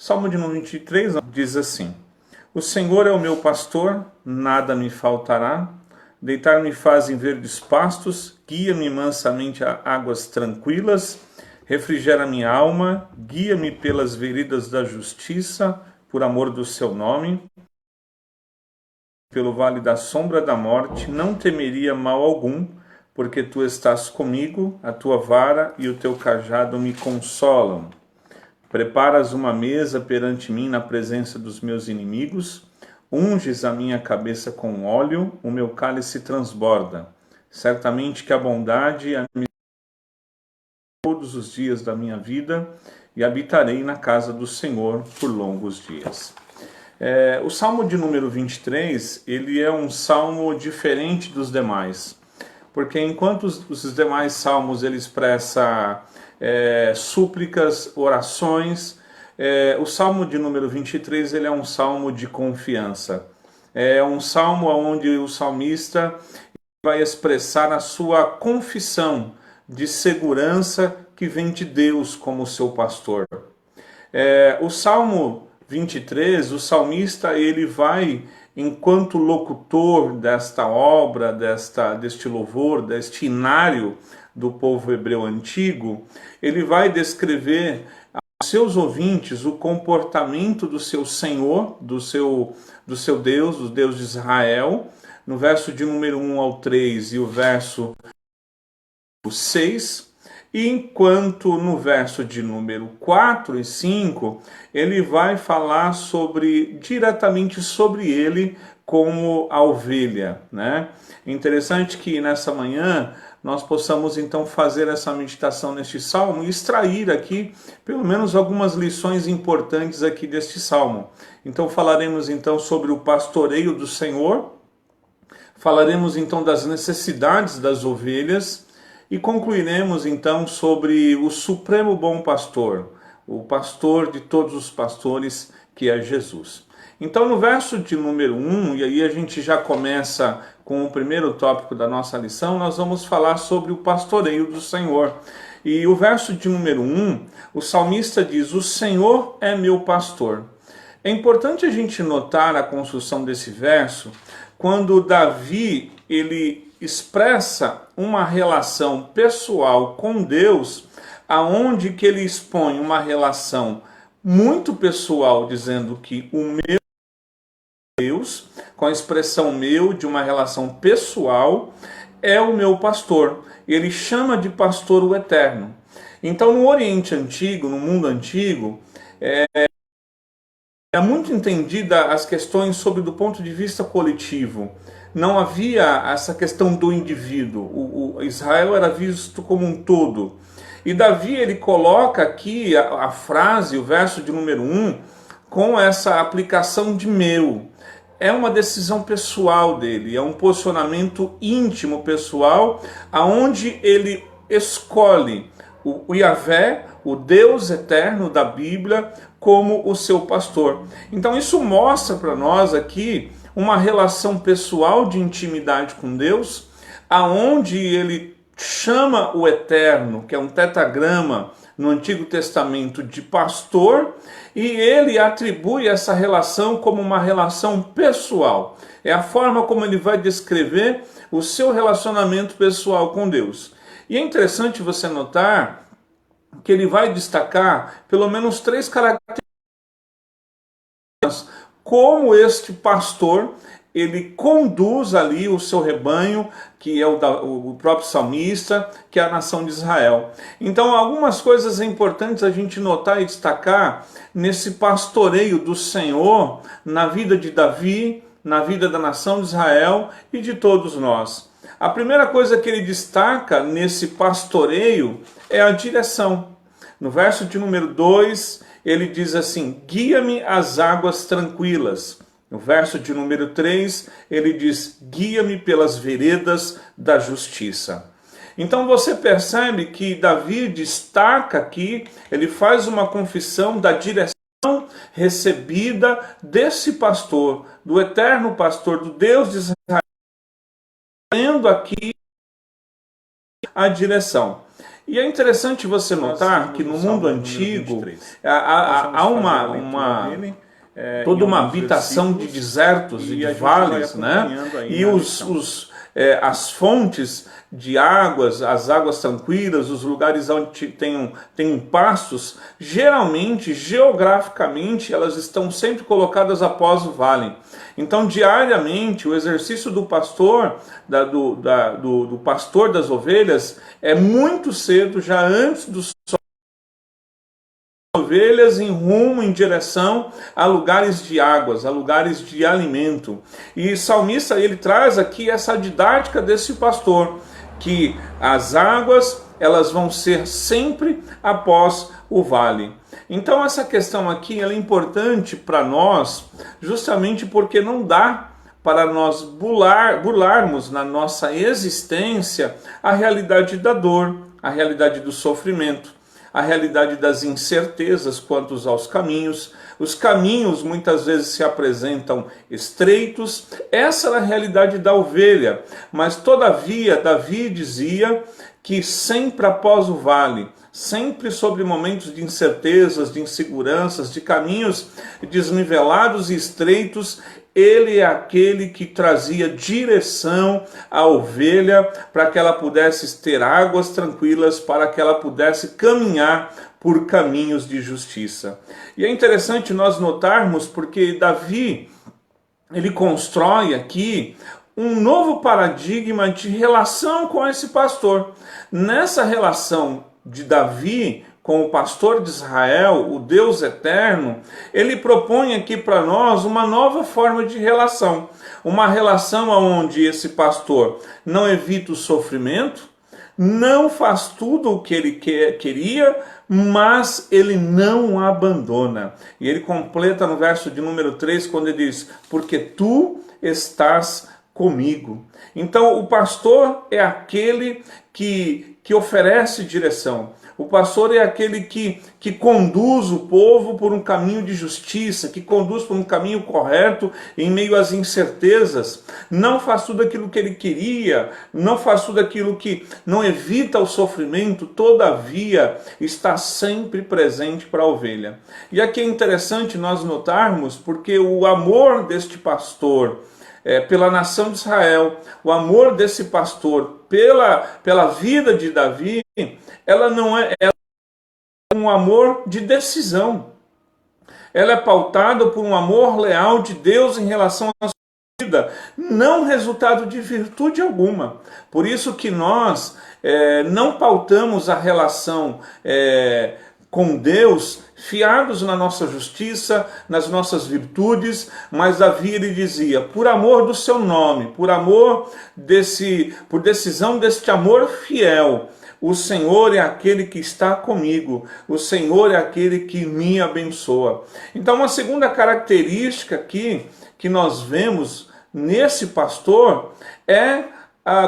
Salmo de número 23 diz assim: O Senhor é o meu pastor, nada me faltará. Deitar-me faz em verdes pastos, guia-me mansamente a águas tranquilas, refrigera minha alma, guia-me pelas veredas da justiça, por amor do seu nome. Pelo vale da sombra da morte, não temeria mal algum, porque tu estás comigo, a tua vara e o teu cajado me consolam. Preparas uma mesa perante mim na presença dos meus inimigos, unges a minha cabeça com óleo, o meu cálice transborda. Certamente que a bondade e a misericórdia todos os dias da minha vida, e habitarei na casa do Senhor por longos dias. O Salmo de número 23, ele é um salmo diferente dos demais, porque enquanto os demais salmos ele expressa súplicas, orações, o Salmo de número 23 ele é um salmo de confiança. É um salmo onde o salmista vai expressar a sua confissão de segurança que vem de Deus como seu pastor. O Salmo 23, o salmista ele vai, enquanto locutor desta obra, deste louvor, deste hinário do povo hebreu antigo, ele vai descrever aos seus ouvintes o comportamento do seu Senhor, do seu Deus, do Deus de Israel, no verso de número 1 ao 3 e o verso 6, e enquanto no verso de número 4 e 5, ele vai falar diretamente sobre ele como a ovelha, né? Interessante que nessa manhã nós possamos então fazer essa meditação neste salmo e extrair aqui pelo menos algumas lições importantes aqui deste salmo. Então falaremos então sobre o pastoreio do Senhor, falaremos então das necessidades das ovelhas, e concluiremos então sobre o supremo bom pastor, o pastor de todos os pastores, que é Jesus. Então no verso de número 1, e aí a gente já começa com o primeiro tópico da nossa lição, nós vamos falar sobre o pastoreio do Senhor. E o verso de número 1, o salmista diz: O Senhor é meu pastor. É importante a gente notar a construção desse verso, quando Davi ele expressa uma relação pessoal com Deus, aonde que ele expõe uma relação muito pessoal, dizendo que o meu Deus, com a expressão meu, de uma relação pessoal, é o meu pastor. Ele chama de pastor o eterno. Então no Oriente Antigo, no mundo antigo, é muito entendida as questões do ponto de vista coletivo. Não havia essa questão do indivíduo. O Israel era visto como um todo. E Davi ele coloca aqui a frase, o verso de número 1, com essa aplicação de meu. É uma decisão pessoal dele, é um posicionamento íntimo pessoal, aonde ele escolhe o Yahvé, o Deus eterno da Bíblia, como o seu pastor. Então isso mostra para nós aqui uma relação pessoal de intimidade com Deus, aonde ele chama o Eterno, que é um tetragrama no Antigo Testamento, de pastor, e ele atribui essa relação como uma relação pessoal. É a forma como ele vai descrever o seu relacionamento pessoal com Deus. E é interessante você notar que ele vai destacar pelo menos 3 características como este pastor ele conduz ali o seu rebanho, que é o próprio salmista, que é a nação de Israel. Então algumas coisas importantes a gente notar e destacar nesse pastoreio do Senhor na vida de Davi, na vida da nação de Israel e de todos nós. A primeira coisa que ele destaca nesse pastoreio é a direção. No verso de número 2, ele diz assim: guia-me às águas tranquilas. No verso de número 3, ele diz: guia-me pelas veredas da justiça. Então você percebe que Davi destaca aqui, ele faz uma confissão da direção recebida desse pastor, do eterno pastor, do Deus de Israel, tendo aqui a direção. E é interessante você notar que no mundo antigo há toda uma habitação de desertos e de vales, né? E as fontes de águas, as águas tranquilas, os lugares onde tem pastos, geralmente, geograficamente, elas estão sempre colocadas após o vale. Então, diariamente, o exercício do pastor, do pastor das ovelhas, é muito cedo, já antes do ovelhas em rumo, em direção a lugares de águas, a lugares de alimento. E o salmista, ele traz aqui essa didática desse pastor, que as águas, elas vão ser sempre após o vale. Então essa questão aqui, ela é importante para nós, justamente porque não dá para nós burlarmos na nossa existência a realidade da dor, a realidade do sofrimento, a realidade das incertezas quanto aos caminhos. Os caminhos muitas vezes se apresentam estreitos. Essa era a realidade da ovelha. Mas todavia, Davi dizia que sempre após o vale, sempre sobre momentos de incertezas, de inseguranças, de caminhos desnivelados e estreitos, ele é aquele que trazia direção à ovelha para que ela pudesse ter águas tranquilas, para que ela pudesse caminhar por caminhos de justiça. E é interessante nós notarmos porque Davi, ele constrói aqui um novo paradigma de relação com esse pastor. Nessa relação de Davi com o pastor de Israel, o Deus eterno, ele propõe aqui para nós uma nova forma de relação. Uma relação onde esse pastor não evita o sofrimento, não faz tudo o que ele queria, mas ele não abandona. E ele completa no verso de número 3, quando ele diz, porque tu estás comigo. Então o pastor é aquele que oferece direção. O pastor é aquele que conduz o povo por um caminho de justiça, que conduz por um caminho correto em meio às incertezas. Não faz tudo aquilo que ele queria, não faz tudo aquilo que não evita o sofrimento, todavia está sempre presente para a ovelha. E aqui é interessante nós notarmos, porque o amor deste pastor pela nação de Israel, o amor desse pastor pela vida de Davi, ela não é um amor de decisão. Ela é pautada por um amor leal de Deus em relação à sua vida, não resultado de virtude alguma. Por isso que nós não pautamos a relação com Deus fiados na nossa justiça, nas nossas virtudes, mas Davi, ele dizia, por amor do seu nome, por decisão deste amor fiel, o Senhor é aquele que está comigo, o Senhor é aquele que me abençoa. Então uma segunda característica aqui que nós vemos nesse pastor é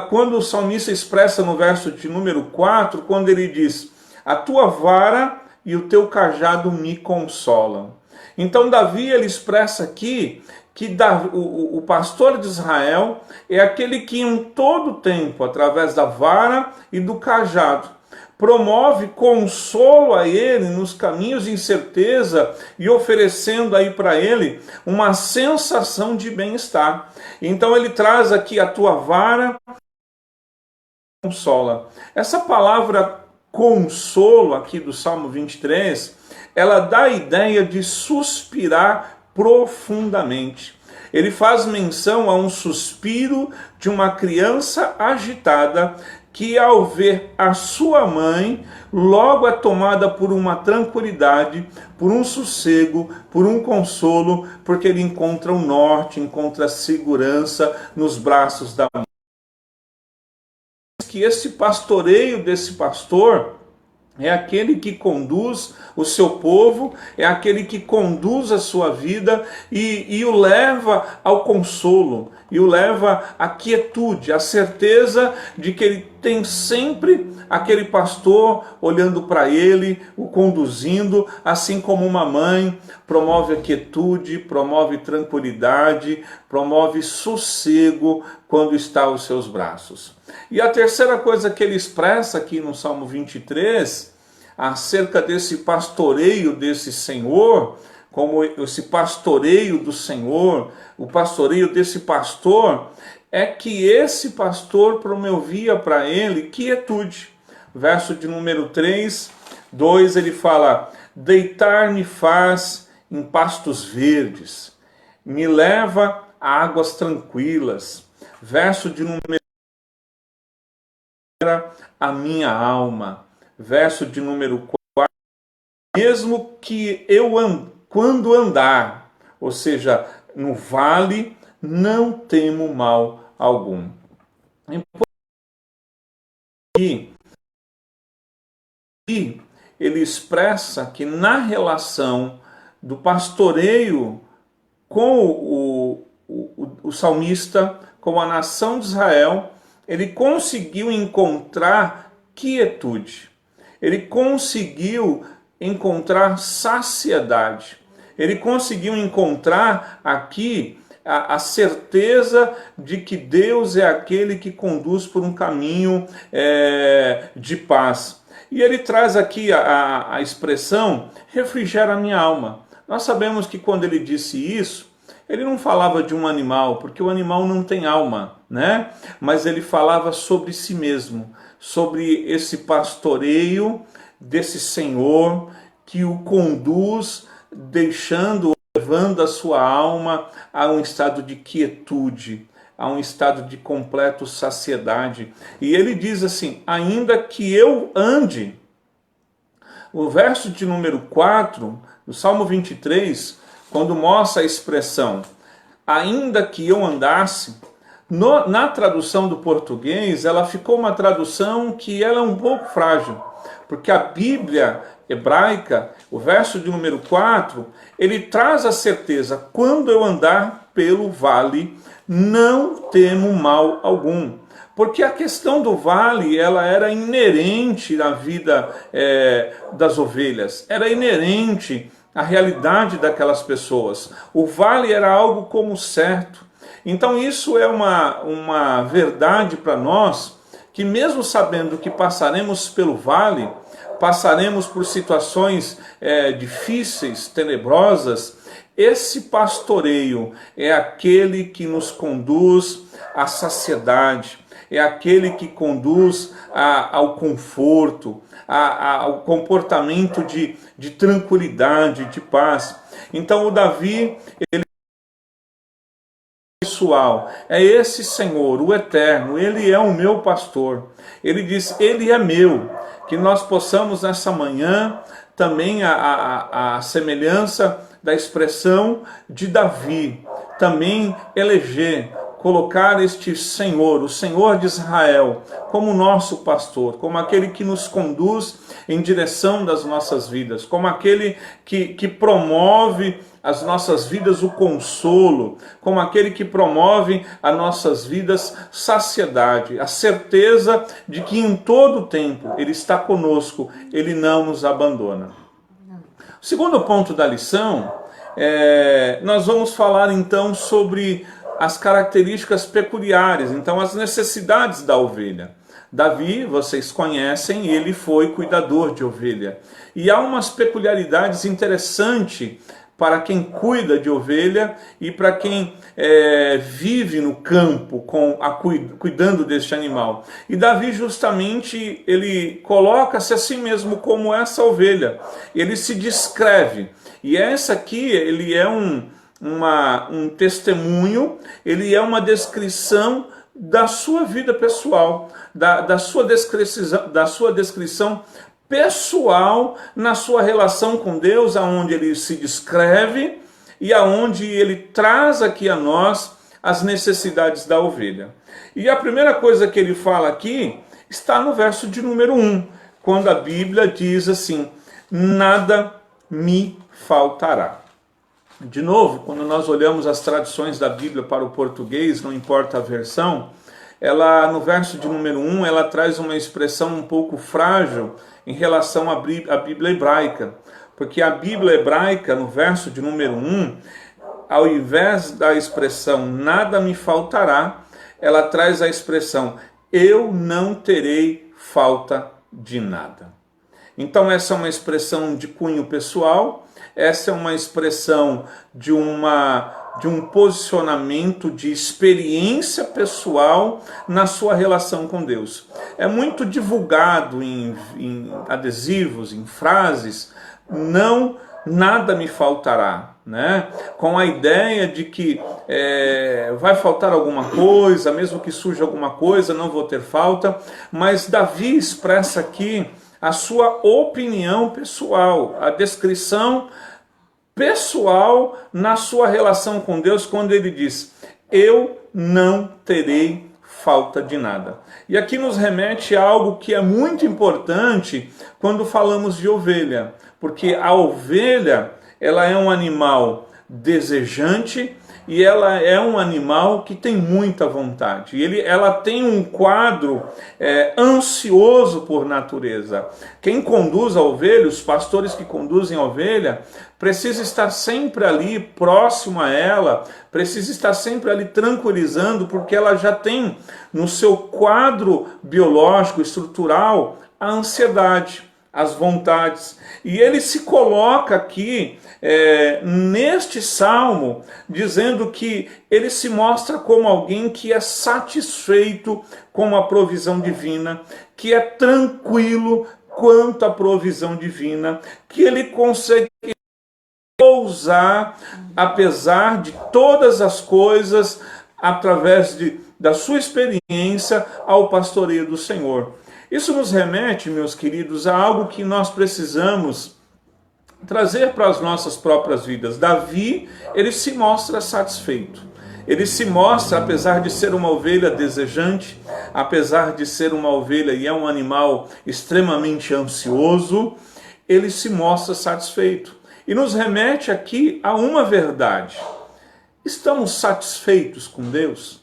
quando o salmista expressa no verso de número 4, quando ele diz, a tua vara e o teu cajado me consolam. Então Davi, ele expressa aqui que o pastor de Israel é aquele que em todo tempo, através da vara e do cajado, promove consolo a ele nos caminhos de incerteza e oferecendo aí para ele uma sensação de bem-estar. Então ele traz aqui a tua vara consola. Essa palavra consolo aqui do Salmo 23, ela dá a ideia de suspirar profundamente. Ele faz menção a um suspiro de uma criança agitada que, ao ver a sua mãe, logo é tomada por uma tranquilidade, por um sossego, por um consolo, porque ele encontra o norte, encontra a segurança nos braços da mãe. Que esse pastoreio desse pastor é aquele que conduz o seu povo, é aquele que conduz a sua vida e o leva ao consolo. e o leva à quietude, à certeza de que ele tem sempre aquele pastor olhando para ele, o conduzindo, assim como uma mãe promove a quietude, promove tranquilidade, promove sossego quando está aos seus braços. E a terceira coisa que ele expressa aqui no Salmo 23, acerca desse pastoreio desse Senhor, como esse pastoreio do Senhor, o pastoreio desse pastor, é que esse pastor promovia para ele quietude. Verso de número 3, 2, ele fala: deitar-me faz em pastos verdes, me leva a águas tranquilas. Verso de número a minha alma. Verso de número 4, mesmo que eu quando andar, ou seja, no vale, não temo mal algum. E ele expressa que na relação do pastoreio com o salmista, com a nação de Israel, ele conseguiu encontrar quietude. Ele conseguiu encontrar saciedade. Ele conseguiu encontrar aqui a certeza de que Deus é aquele que conduz por um caminho de paz. E ele traz aqui a expressão refrigera a minha alma. Nós sabemos que quando ele disse isso, ele não falava de um animal, porque o animal não tem alma, né? Mas ele falava sobre si mesmo, sobre esse pastoreio desse Senhor que o conduz, levando a sua alma a um estado de quietude, a um estado de completa saciedade. E ele diz assim: ainda que eu ande, o verso de número 4, do Salmo 23, quando mostra a expressão, ainda que eu andasse, na tradução do português, ela ficou uma tradução que ela é um pouco frágil, porque a Bíblia hebraica, o verso de número 4, ele traz a certeza: quando eu andar pelo vale, não temo mal algum. Porque a questão do vale, ela era inerente à vida das ovelhas, era inerente à realidade daquelas pessoas. O vale era algo como certo. Então isso é uma verdade para nós, que mesmo sabendo que passaremos pelo vale, passaremos por situações difíceis, tenebrosas, esse pastoreio é aquele que nos conduz à saciedade, é aquele que conduz ao conforto, ao comportamento de tranquilidade, de paz. Então o Davi, ele pessoal, é esse Senhor, o Eterno, Ele é o meu pastor. Ele diz, Ele é meu. Que nós possamos nessa manhã também a semelhança da expressão de Davi, também eleger, colocar este Senhor, o Senhor de Israel, como nosso pastor, como aquele que nos conduz em direção das nossas vidas, como aquele que promove as nossas vidas o consolo, como aquele que promove as nossas vidas saciedade, a certeza de que em todo tempo Ele está conosco, Ele não nos abandona. O segundo ponto da lição, nós vamos falar então sobre as características peculiares, então as necessidades da ovelha. Davi, vocês conhecem, ele foi cuidador de ovelha. E há umas peculiaridades interessantes para quem cuida de ovelha e para quem vive no campo cuidando deste animal. E Davi justamente, ele coloca-se a si mesmo como essa ovelha. Ele se descreve. E essa aqui, ele é um testemunho, ele é uma descrição da sua vida pessoal, da sua descrição pessoal na sua relação com Deus, aonde ele se descreve e aonde ele traz aqui a nós as necessidades da ovelha. E a primeira coisa que ele fala aqui está no verso de número 1, quando a Bíblia diz assim: nada me faltará. De novo, quando nós olhamos as traduções da Bíblia para o português, não importa a versão, ela, no verso de número 1, ela traz uma expressão um pouco frágil em relação à Bíblia hebraica. Porque a Bíblia hebraica, no verso de número 1, ao invés da expressão nada me faltará, ela traz a expressão eu não terei falta de nada. Então essa é uma expressão de cunho pessoal, essa é uma expressão de um posicionamento de experiência pessoal na sua relação com Deus. É muito divulgado em adesivos, em frases, não, nada me faltará, né? Com a ideia de que vai faltar alguma coisa, mesmo que surja alguma coisa, não vou ter falta, mas Davi expressa aqui a sua opinião pessoal, a descrição pessoal na sua relação com Deus, quando ele diz, eu não terei falta de nada. E aqui nos remete a algo que é muito importante quando falamos de ovelha, porque a ovelha, ela é um animal desejante e ela é um animal que tem muita vontade. E ela tem um quadro ansioso por natureza. Quem conduz a ovelha, os pastores que conduzem a ovelha, precisa estar sempre ali próximo a ela, precisa estar sempre ali tranquilizando, porque ela já tem no seu quadro biológico, estrutural, a ansiedade, as vontades. E ele se coloca aqui neste salmo dizendo que ele se mostra como alguém que é satisfeito com a provisão divina, que é tranquilo quanto à provisão divina, que ele consegue pousar apesar de todas as coisas através da sua experiência ao pastoreio do Senhor. Isso nos remete, meus queridos, a algo que nós precisamos trazer para as nossas próprias vidas. Davi, ele se mostra satisfeito. Ele se mostra, apesar de ser uma ovelha desejante, apesar de ser uma ovelha e é um animal extremamente ansioso, ele se mostra satisfeito. E nos remete aqui a uma verdade. Estamos satisfeitos com Deus?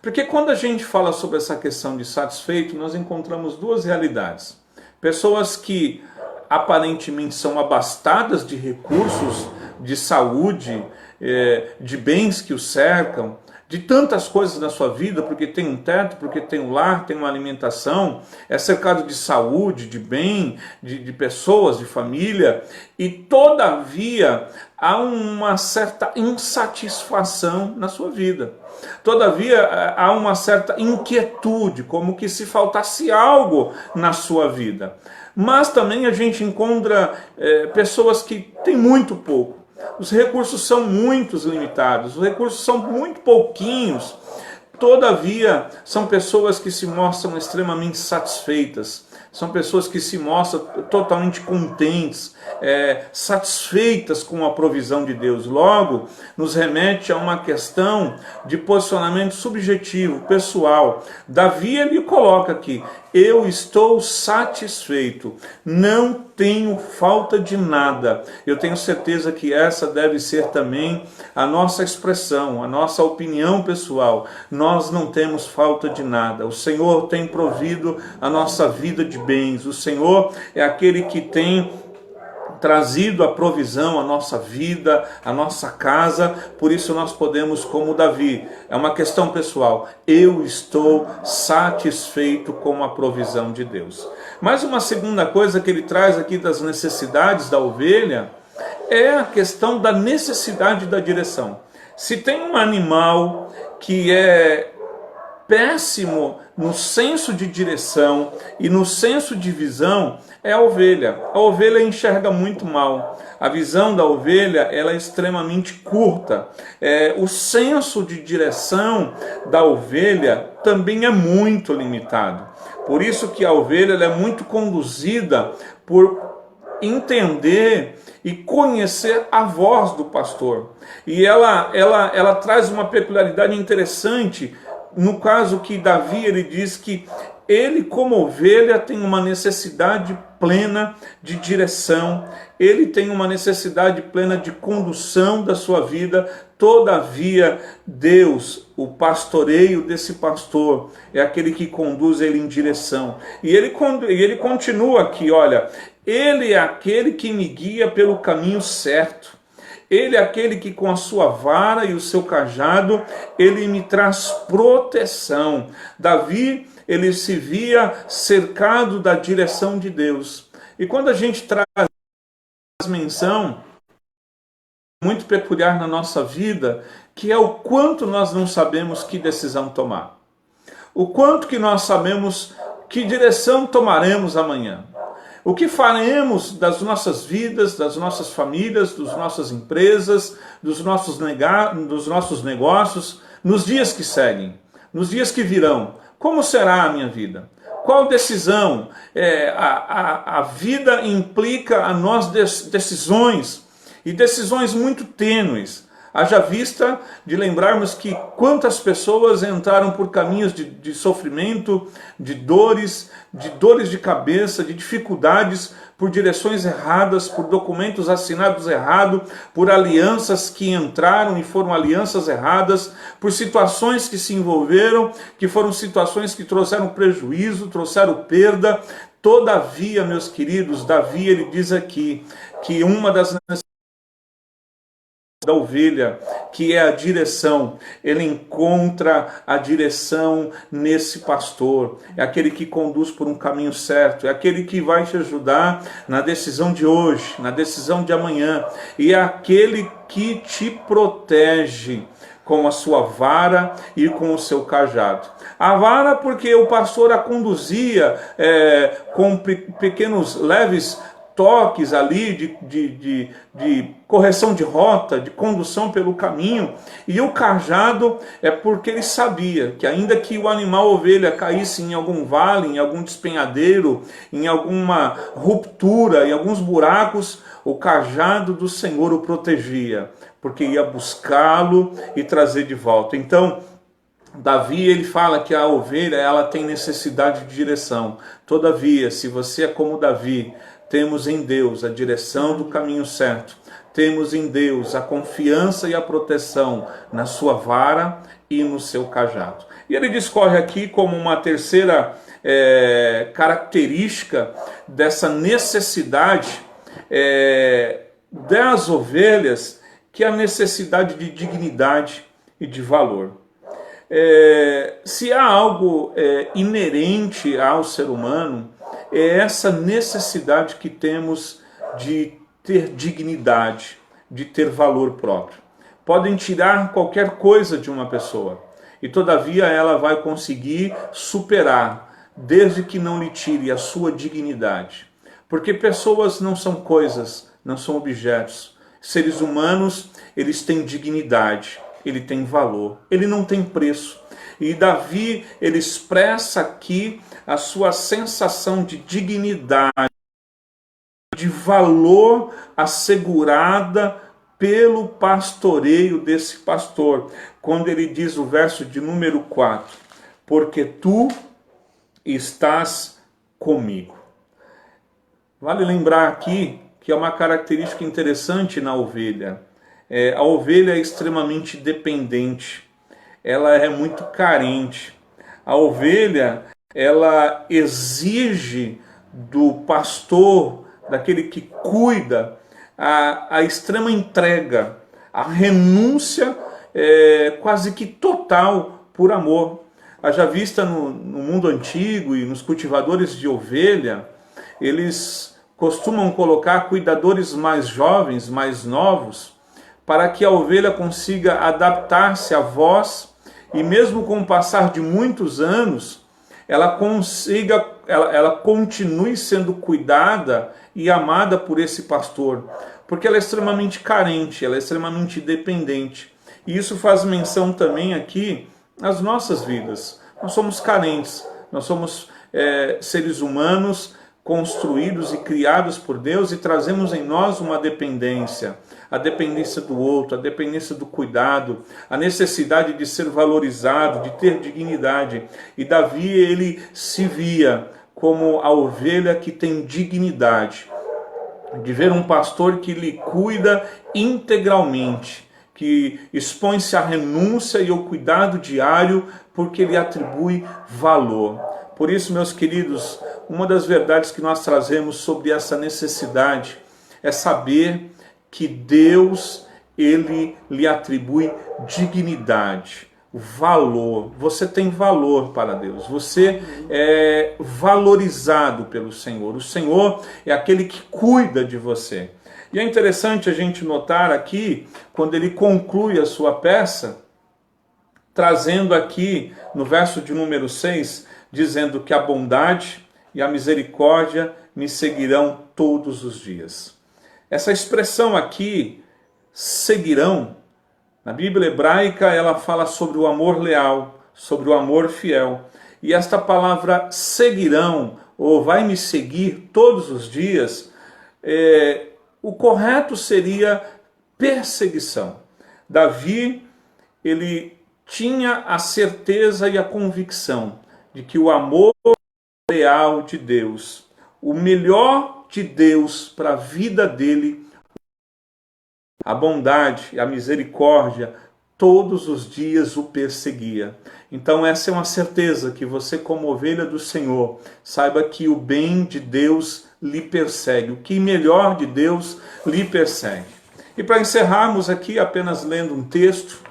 Porque quando a gente fala sobre essa questão de satisfeito, nós encontramos duas realidades. Pessoas que aparentemente são abastadas de recursos, de saúde, de bens que o cercam, de tantas coisas na sua vida, porque tem um teto, porque tem um lar, tem uma alimentação, é cercado de saúde, de bem, de pessoas, de família, e todavia há uma certa insatisfação na sua vida. Todavia há uma certa inquietude, como que se faltasse algo na sua vida. Mas também a gente encontra pessoas que têm muito pouco. Os recursos são muito limitados, os recursos são muito pouquinhos. Todavia, são pessoas que se mostram extremamente satisfeitas. São pessoas que se mostram totalmente contentes, satisfeitas com a provisão de Deus. Logo, nos remete a uma questão de posicionamento subjetivo, pessoal. Davi, ele coloca aqui, eu estou satisfeito, não tenho falta de nada. Eu tenho certeza que essa deve ser também a nossa expressão, a nossa opinião pessoal. Nós não temos falta de nada. O Senhor tem provido a nossa vida de bens. O Senhor é aquele que tem trazido a provisão à nossa vida, à nossa casa. Por isso nós podemos, como Davi, é uma questão pessoal, eu estou satisfeito com a provisão de Deus. Mas uma segunda coisa que ele traz aqui das necessidades da ovelha é a questão da necessidade da direção. Se tem um animal que é péssimo no senso de direção e no senso de visão, é a ovelha. A ovelha enxerga muito mal. A visão da ovelha ela é extremamente curta. O senso de direção da ovelha também é muito limitado. Por isso que a ovelha ela é muito conduzida por entender e conhecer a voz do pastor. E ela traz uma peculiaridade interessante. No caso que Davi ele diz que ele, como ovelha, tem uma necessidade plena de direção, ele tem uma necessidade plena de condução da sua vida. Todavia, Deus, o pastoreio desse pastor, é aquele que conduz ele em direção. E ele continua aqui, olha, ele é aquele que me guia pelo caminho certo. Ele é aquele que com a sua vara e o seu cajado, ele me traz proteção. Davi, ele se via cercado da direção de Deus. E quando a gente traz menção muito peculiar na nossa vida, que é o quanto nós não sabemos que decisão tomar. O quanto que nós sabemos que direção tomaremos amanhã. O que faremos das nossas vidas, das nossas famílias, das nossas empresas, dos nossos negócios, nos dias que seguem, nos dias que virão. Como será a minha vida? Qual decisão? A vida implica a nós decisões, e decisões muito tênues. Haja vista de lembrarmos que quantas pessoas entraram por caminhos de sofrimento, de dores de cabeça, de dificuldades, por direções erradas, por documentos assinados errados, por alianças que entraram e foram alianças erradas, por situações que se envolveram, que foram situações que trouxeram prejuízo, trouxeram perda. Todavia, meus queridos, Davi, ele diz aqui que uma das da ovelha, que é a direção, ele encontra a direção nesse pastor, é aquele que conduz por um caminho certo, é aquele que vai te ajudar na decisão de hoje, na decisão de amanhã, e é aquele que te protege com a sua vara e com o seu cajado. A vara porque o pastor a conduzia com pequenos leves toques ali de correção de rota, de condução pelo caminho, e o cajado é porque ele sabia que ainda que o animal ovelha caísse em algum vale, em algum despenhadeiro, em alguma ruptura, em alguns buracos, o cajado do Senhor o protegia, porque ia buscá-lo e trazer de volta. Então, Davi, ele fala que a ovelha, ela tem necessidade de direção. Todavia, se você é como Davi, temos em Deus a direção do caminho certo. Temos em Deus a confiança e a proteção na sua vara e no seu cajado. E ele discorre aqui como uma terceira característica dessa necessidade das ovelhas, que é a necessidade de dignidade e de valor. Se há algo inerente ao ser humano, é essa necessidade que temos de ter dignidade, de ter valor próprio. Podem tirar qualquer coisa de uma pessoa, e todavia ela vai conseguir superar, desde que não lhe tire a sua dignidade. Porque pessoas não são coisas, não são objetos. Seres humanos, eles têm dignidade, ele tem valor, ele não tem preço. E Davi, ele expressa aqui a sua sensação de dignidade, de valor assegurada pelo pastoreio desse pastor. Quando ele diz o verso de número 4, porque tu estás comigo. Vale lembrar aqui que é uma característica interessante na ovelha. A ovelha é extremamente dependente, ela é muito carente. A ovelha, ela exige do pastor, daquele que cuida, a extrema entrega, a renúncia quase que total por amor. Haja vista no mundo antigo e nos cultivadores de ovelha, eles costumam colocar cuidadores mais jovens, mais novos, para que a ovelha consiga adaptar-se à voz, e mesmo com o passar de muitos anos, ela continue sendo cuidada e amada por esse pastor, porque ela é extremamente carente, ela é extremamente dependente. E isso faz menção também aqui às nossas vidas. Nós somos carentes, nós somos seres humanos construídos e criados por Deus, e trazemos em nós uma dependência. a dependência do outro, a dependência do cuidado, a necessidade de ser valorizado, de ter dignidade. E Davi, ele se via como a ovelha que tem dignidade, de ver um pastor que lhe cuida integralmente, que expõe-se à renúncia e ao cuidado diário, porque lhe atribui valor. Por isso, meus queridos, uma das verdades que nós trazemos sobre essa necessidade é saber que Deus, ele lhe atribui dignidade, valor. Você tem valor para Deus, você é valorizado pelo Senhor. O Senhor é aquele que cuida de você. E é interessante a gente notar aqui, quando ele conclui a sua peça, trazendo aqui no verso de número 6, dizendo que a bondade e a misericórdia me seguirão todos os dias. Essa expressão aqui, seguirão, na Bíblia hebraica ela fala sobre o amor leal, sobre o amor fiel. E esta palavra seguirão, ou vai me seguir todos os dias, o correto seria perseguição. Davi, ele tinha a certeza e a convicção de que o amor leal de Deus, o melhor de Deus para a vida dele, a bondade e a misericórdia, todos os dias o perseguia. Então essa é uma certeza, que você, como ovelha do Senhor, saiba que o bem de Deus lhe persegue, o que melhor de Deus lhe persegue. E para encerrarmos aqui, apenas lendo um texto,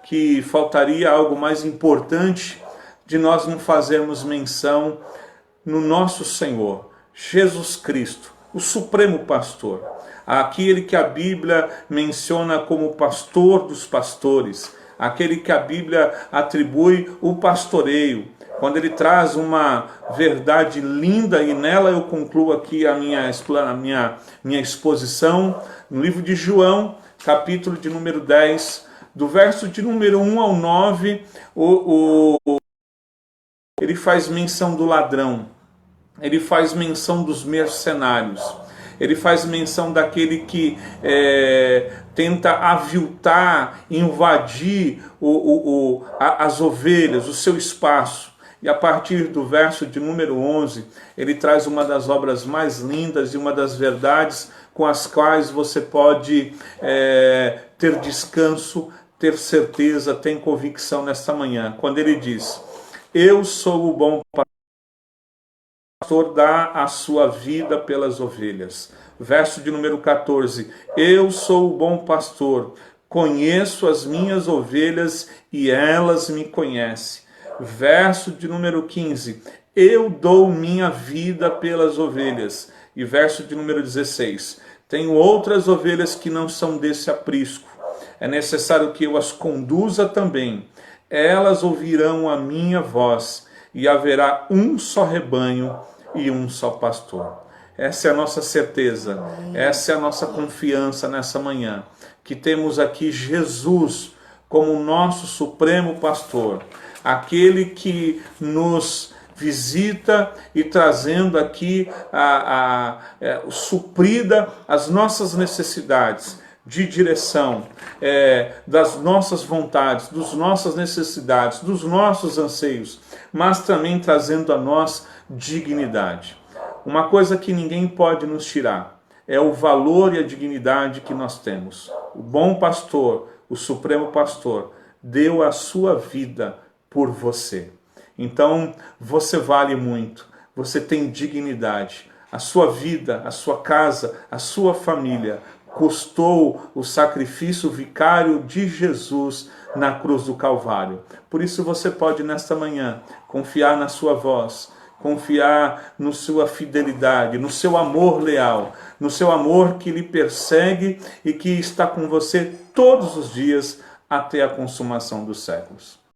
que faltaria algo mais importante de nós não fazermos menção no nosso Senhor, Jesus Cristo, o Supremo Pastor, aquele que a Bíblia menciona como pastor dos pastores, aquele que a Bíblia atribui o pastoreio, quando ele traz uma verdade linda, e nela eu concluo aqui a minha exposição, no livro de João, capítulo de número 10, do verso de número 1 ao 9, ele faz menção do ladrão, ele faz menção dos mercenários, ele faz menção daquele que tenta aviltar, invadir as ovelhas, o seu espaço. E a partir do verso de número 11, ele traz uma das obras mais lindas e uma das verdades com as quais você pode ter descanso, ter certeza, ter convicção nesta manhã. Quando ele diz: eu sou o bom pastor, dá a sua vida pelas ovelhas. Verso de número 14, eu sou o bom pastor, conheço as minhas ovelhas e elas me conhecem. Verso de número 15, eu dou minha vida pelas ovelhas. E verso de número 16, tenho outras ovelhas que não são desse aprisco, é necessário que eu as conduza também. Elas ouvirão a minha voz, e haverá um só rebanho e um só pastor. Essa é a nossa certeza, essa é a nossa confiança nessa manhã, que temos aqui Jesus como nosso supremo pastor, aquele que nos visita e trazendo aqui suprida as nossas necessidades de direção, das nossas vontades, das nossas necessidades, dos nossos anseios, mas também trazendo a nós dignidade. Uma coisa que ninguém pode nos tirar é o valor e a dignidade que nós temos. O bom pastor, o supremo pastor, deu a sua vida por você. Então você vale muito, você tem dignidade. A sua vida, a sua casa, a sua família custou o sacrifício vicário de Jesus na cruz do Calvário. Por isso você pode nesta manhã confiar na sua voz, confiar na sua fidelidade, no seu amor leal, no seu amor que lhe persegue e que está com você todos os dias até a consumação dos séculos.